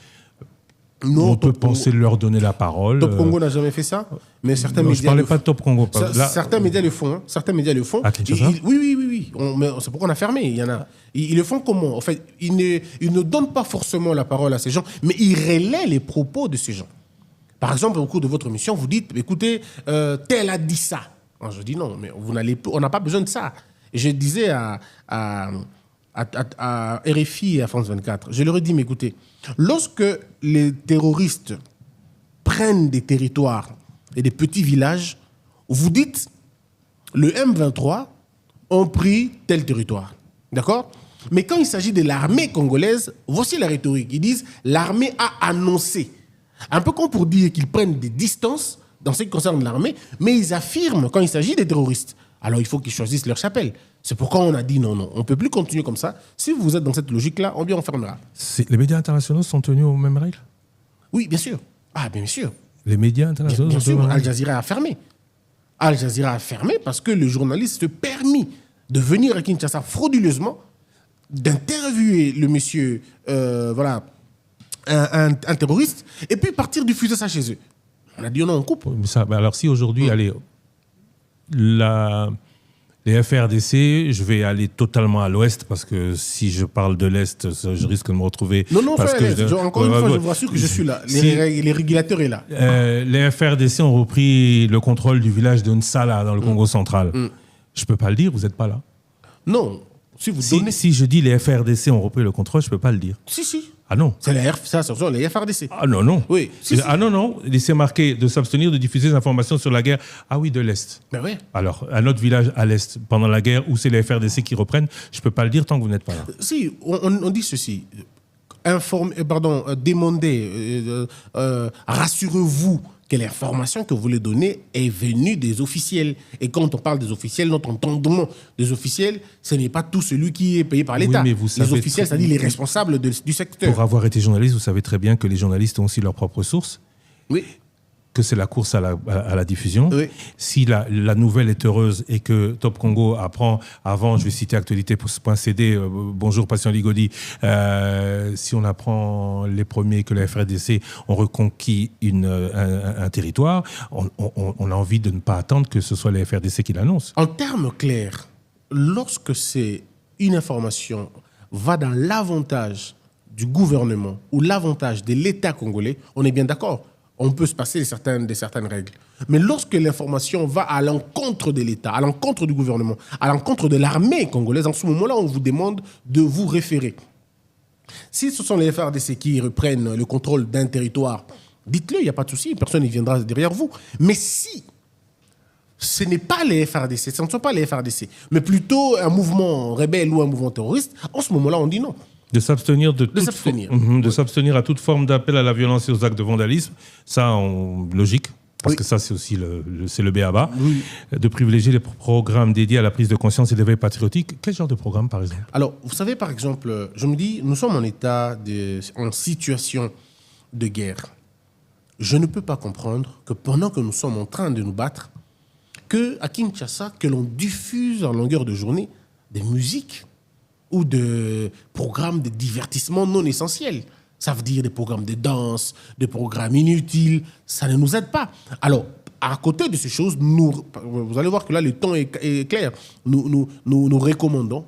on peut penser leur donner la parole. Top Congo n'a jamais fait ça, mais certains médias. Je ne parlais pas de Top Congo. Certains médias le font. Certains médias le font. Oui. C'est pourquoi on a fermé. Il y en a. Ils le font comment? En fait, ils ne donnent pas forcément la parole à ces gens, mais ils relaient les propos de ces gens. Par exemple, au cours de votre émission, vous dites, écoutez, tel a dit ça. Alors, je dis non, mais on n'a pas besoin de ça. Et je disais à RFI et à France 24, je leur ai dit, mais écoutez, lorsque les terroristes prennent des territoires et des petits villages, vous dites, le M23 ont pris tel territoire. D'accord? Mais quand il s'agit de l'armée congolaise, voici la rhétorique. Ils disent l'armée a annoncé. Un peu comme pour dire qu'ils prennent des distances dans ce qui concerne l'armée, mais ils affirment quand il s'agit des terroristes. Alors il faut qu'ils choisissent leur chapelle. C'est pourquoi on a dit non, on ne peut plus continuer comme ça. Si vous êtes dans cette logique-là, on bien enfermera. Les médias internationaux sont tenus aux mêmes règles? Oui, bien sûr. Ah, bien sûr. Les médias internationaux Bien sont tenus aux sûr, mêmes Al règles? Jazeera a fermé. Al Jazeera a fermé parce que le journaliste se permis de venir à Kinshasa frauduleusement, d'interviewer le monsieur, un terroriste, et puis partir diffuser ça chez eux. On a dit non, on coupe. Mais ça, alors si aujourd'hui, allez, les FRDC, je vais aller totalement à l'ouest parce que si je parle de l'est, je risque de me retrouver. Non, parce frère, que encore une fois, je vous rassure que je suis là. Les régulateurs sont là. Les FRDC ont repris le contrôle du village de Nsala dans le Congo central. Je ne peux pas le dire, vous n'êtes pas là. Non, si vous donnez... Si je dis les FRDC ont repris le contrôle, je ne peux pas le dire. Si. Ah non. C'est ça, ce sont les FRDC. Ah non. Oui. Ah non. C'est marqué de s'abstenir de diffuser des informations sur la guerre. Ah oui, de l'Est. Ben oui. Alors, un autre village à l'Est, pendant la guerre, où c'est les FRDC qui reprennent, je ne peux pas le dire tant que vous n'êtes pas là. Si, on dit ceci. Demandez, rassurez-vous que l'information que vous voulez donner est venue des officiels. Et quand on parle des officiels, notre entendement des officiels, ce n'est pas tout celui qui est payé par l'État. Oui, mais vous savez les officiels, c'est-à-dire les responsables du secteur. Pour avoir été journaliste, vous savez très bien que les journalistes ont aussi leurs propres sources. Oui. Que c'est la course à la diffusion. Oui. Si la nouvelle est heureuse et que Top Congo apprend, avant, je vais citer actualité.cd, bonjour Patient Ligodi, si on apprend les premiers que la FRDC ont reconquis un territoire, on a envie de ne pas attendre que ce soit les FRDC qui l'annoncent. En termes clairs, lorsque c'est une information va dans l'avantage du gouvernement ou l'avantage de l'État congolais, on est bien d'accord. On peut se passer de certaines règles. Mais lorsque l'information va à l'encontre de l'État, à l'encontre du gouvernement, à l'encontre de l'armée congolaise, en ce moment-là, on vous demande de vous référer. Si ce sont les FRDC qui reprennent le contrôle d'un territoire, dites-le, il n'y a pas de souci, personne ne viendra derrière vous. Mais si ce n'est pas les FRDC, ce ne sont pas les FRDC, mais plutôt un mouvement rebelle ou un mouvement terroriste, en ce moment-là, on dit non. De s'abstenir de s'abstenir à toute forme d'appel à la violence et aux actes de vandalisme, ça, logique, parce que ça, c'est aussi le B.A.B.A. Oui. De privilégier les programmes dédiés à la prise de conscience et d'éveil patriotique. Quel genre de programme, par exemple? Alors, vous savez, par exemple, je me dis, nous sommes en situation de guerre. Je ne peux pas comprendre que pendant que nous sommes en train de nous battre, qu'à Kinshasa, que l'on diffuse en longueur de journée des musiques ou de programmes de divertissement non essentiels. Ça veut dire des programmes de danse, des programmes inutiles. Ça ne nous aide pas. Alors, à côté de ces choses, vous allez voir que là, le temps est clair. Nous recommandons,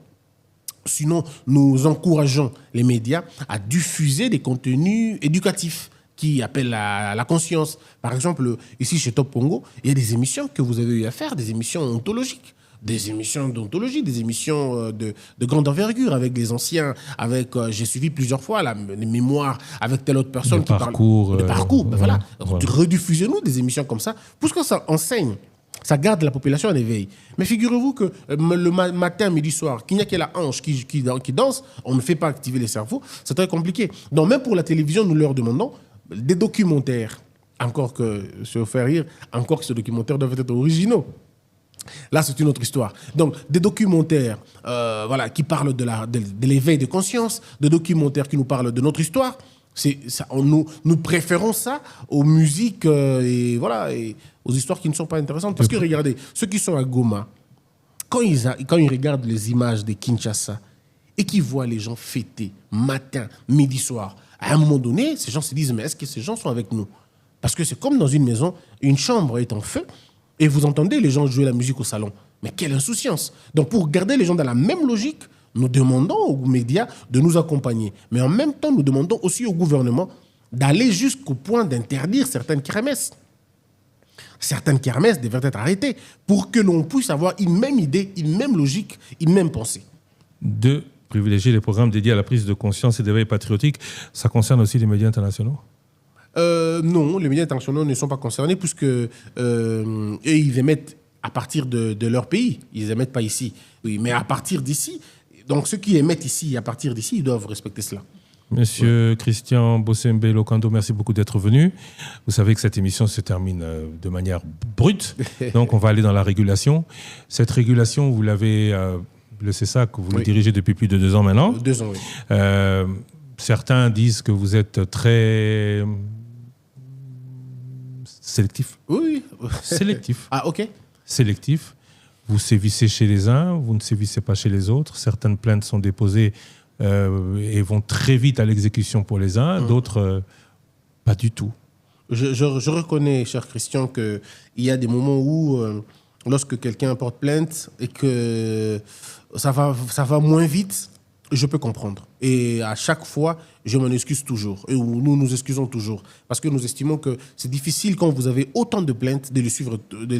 sinon nous encourageons les médias à diffuser des contenus éducatifs qui appellent à la conscience. Par exemple, ici chez Top Congo, il y a des émissions que vous avez eu à faire, des émissions ontologiques. Des émissions d'ontologie, des émissions de grande envergure avec des anciens, j'ai suivi plusieurs fois les mémoires avec telle autre personne de parcours. Voilà. Rediffusez-nous des émissions comme ça, parce que ça enseigne, ça garde la population en éveil. Mais figurez-vous que le matin, midi, soir, qu'il n'y a que la hanche qui danse, on ne fait pas activer les cerveaux, c'est très compliqué. Donc même pour la télévision, nous leur demandons des documentaires, encore que, se faire rire, encore que ces documentaires doivent être originaux. Là, c'est une autre histoire. Donc, des documentaires qui parlent de l'éveil de conscience, des documentaires qui nous parlent de notre histoire. Nous préférons ça aux musiques et aux histoires qui ne sont pas intéressantes. Parce que regardez, ceux qui sont à Goma, quand ils regardent les images de Kinshasa et qu'ils voient les gens fêter matin, midi, soir, à un moment donné, ces gens se disent, mais est-ce que ces gens sont avec nous? Parce que c'est comme dans une maison, une chambre est en feu, et vous entendez les gens jouer la musique au salon. Mais quelle insouciance! Donc pour garder les gens dans la même logique, nous demandons aux médias de nous accompagner. Mais en même temps, nous demandons aussi au gouvernement d'aller jusqu'au point d'interdire certaines kermesses. Certaines kermesses devraient être arrêtées pour que l'on puisse avoir une même idée, une même logique, une même pensée. De privilégier les programmes dédiés à la prise de conscience et d'éveil patriotique, ça concerne aussi les médias internationaux? Non, les médias internationaux ne sont pas concernés puisque ils émettent à partir de leur pays. Ils n'émettent pas ici. Oui, mais à partir d'ici, donc ceux qui émettent ici, à partir d'ici, ils doivent respecter cela. Monsieur Christian Bossembe Lokando, merci beaucoup d'être venu. Vous savez que cette émission se termine de manière brute, donc on va aller dans la régulation. Cette régulation, vous l'avez, le CESAC, vous le dirigez depuis plus de 2 ans maintenant. 2 ans, oui. Certains disent que vous êtes très sélectif. Oui. Sélectif. Ah, ok. Sélectif. Vous sévissez chez les uns, vous ne sévissez pas chez les autres. Certaines plaintes sont déposées et vont très vite à l'exécution pour les uns, d'autres pas du tout. Je reconnais, cher Christian, qu'il y a des moments où, lorsque quelqu'un porte plainte et que ça va moins vite, je peux comprendre. Et à chaque fois, je m'en excuse toujours. Et nous nous excusons toujours. Parce que nous estimons que c'est difficile, quand vous avez autant de plaintes, de les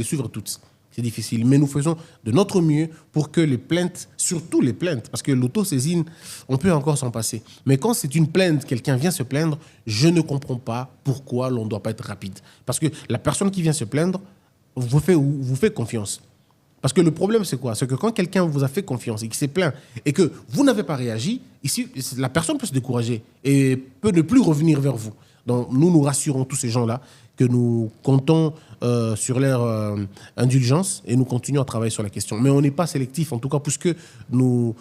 suivre toutes. C'est difficile. Mais nous faisons de notre mieux pour que les plaintes, surtout les plaintes, parce que l'autosaisine, on peut encore s'en passer. Mais quand c'est une plainte, quelqu'un vient se plaindre, je ne comprends pas pourquoi l'on ne doit pas être rapide. Parce que la personne qui vient se plaindre vous fait confiance. Parce que le problème, c'est quoi? C'est que quand quelqu'un vous a fait confiance et qui s'est plaint et que vous n'avez pas réagi, ici, la personne peut se décourager et peut ne plus revenir vers vous. Donc, nous rassurons tous ces gens-là que nous comptons sur leur indulgence et nous continuons à travailler sur la question. Mais on n'est pas sélectif, en tout cas, puisque nous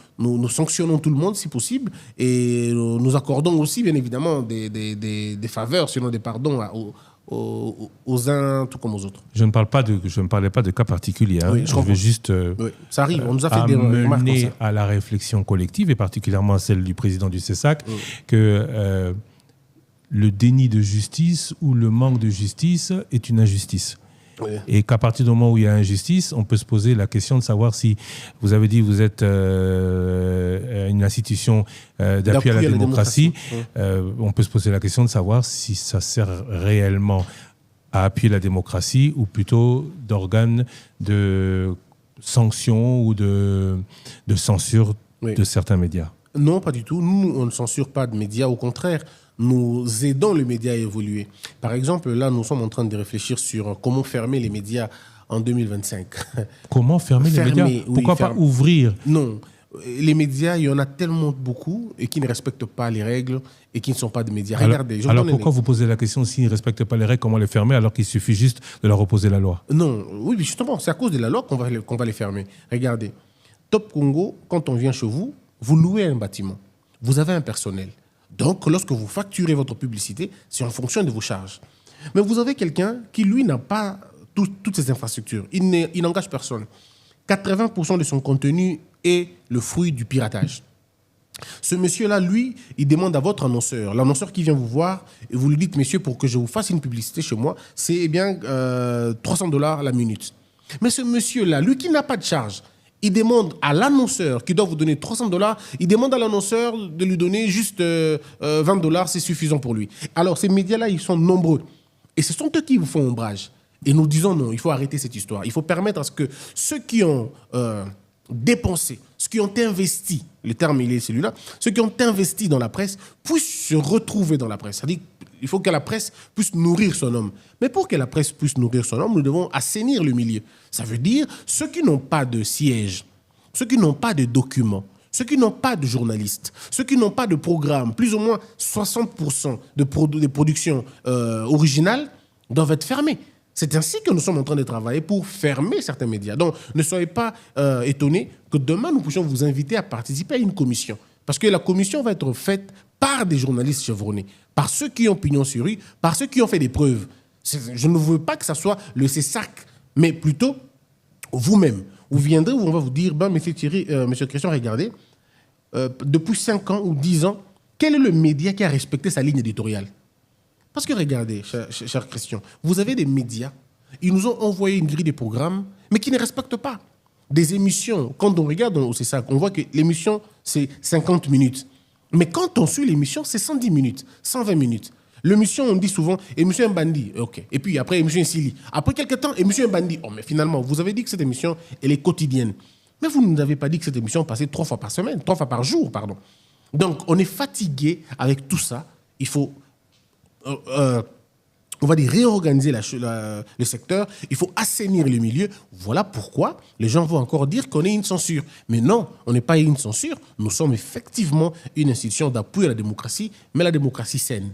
sanctionnons tout le monde, si possible, et nous accordons aussi, bien évidemment, des faveurs, sinon des pardons aux uns tout comme aux autres. Je ne parlais pas de cas particuliers. Hein. Oui, je veux juste oui, ça arrive. On nous a fait des remarques comme ça. à la réflexion collective, et particulièrement à celle du président du CESAC, que le déni de justice ou le manque de justice est une injustice. Oui. Et qu'à partir du moment où il y a injustice, on peut se poser la question de savoir si, vous avez dit, vous êtes une institution d'appui à la démocratie. On peut se poser la question de savoir si ça sert réellement à appuyer la démocratie ou plutôt d'organe de sanction ou de censure de certains médias. Non, pas du tout. Nous, on ne censure pas de médias. Au contraire, nous aidons les médias à évoluer. Par exemple, là, nous sommes en train de réfléchir sur comment fermer les médias en 2025. Comment fermer les médias? Pourquoi pas ouvrir? Non. Les médias, il y en a tellement beaucoup et qui ne respectent pas les règles et qui ne sont pas des médias. Regardez. Alors pourquoi vous posez la question, s'ils ne respectent pas les règles, comment les fermer alors qu'il suffit juste de leur opposer la loi? Non, oui, justement, c'est à cause de la loi qu'on va les fermer. Regardez, Top Congo, quand on vient chez vous, vous louez un bâtiment. Vous avez un personnel. Donc, lorsque vous facturez votre publicité, c'est en fonction de vos charges. Mais vous avez quelqu'un qui, lui, n'a pas toutes ces infrastructures. Il n'engage personne. 80% de son contenu est le fruit du piratage. Ce monsieur-là, lui, il demande à votre annonceur, l'annonceur qui vient vous voir, et vous lui dites, monsieur, pour que je vous fasse une publicité chez moi, c'est bien $300 la minute. Mais ce monsieur-là, lui qui n'a pas de charge, il demande à l'annonceur qui doit vous donner $300, il demande à l'annonceur de lui donner juste $20, c'est suffisant pour lui. Alors, ces médias-là, ils sont nombreux. Et ce sont eux qui vous font ombrage. Et nous disons non, il faut arrêter cette histoire. Il faut permettre à ce que ceux qui ont dépensé, ceux qui ont investi, le terme il est celui-là, ceux qui ont investi dans la presse puissent se retrouver dans la presse. C'est-à-dire qu'il faut que la presse puisse nourrir son homme. Mais pour que la presse puisse nourrir son homme, nous devons assainir le milieu. Ça veut dire ceux qui n'ont pas de siège, ceux qui n'ont pas de documents, ceux qui n'ont pas de journalistes, ceux qui n'ont pas de programme, plus ou moins 60% de productions originales doivent être fermés. C'est ainsi que nous sommes en train de travailler pour fermer certains médias. Donc, ne soyez pas étonnés que demain, nous puissions vous inviter à participer à une commission. Parce que la commission va être faite par des journalistes chevronnés, par ceux qui ont pignon sur rue, par ceux qui ont fait des preuves. Je ne veux pas que ce soit le CESAC, mais plutôt vous-même. Vous viendrez où on va vous dire, ben, monsieur Thierry, monsieur Christian, regardez, depuis 5 ans ou 10 ans, quel est le média qui a respecté sa ligne éditoriale? Parce que regardez, cher Christian, vous avez des médias, ils nous ont envoyé une grille de programmes, mais qui ne respectent pas. Des émissions, quand on regarde au CESAC, on voit que l'émission, c'est 50 minutes. Mais quand on suit l'émission, c'est 110 minutes, 120 minutes. L'émission, on dit souvent, émission Mbandi, ok. Et puis après, émission Sili. Après quelques temps, émission Mbandi. Oh, mais finalement, vous avez dit que cette émission, elle est quotidienne. Mais vous ne nous avez pas dit que cette émission passait 3 fois par semaine, 3 fois par jour, pardon. Donc, on est fatigué avec tout ça. Il faut on va dire réorganiser le secteur, il faut assainir le milieu. Voilà pourquoi les gens vont encore dire qu'on est une censure. Mais non, on n'est pas une censure. Nous sommes effectivement une institution d'appui à la démocratie, mais la démocratie saine.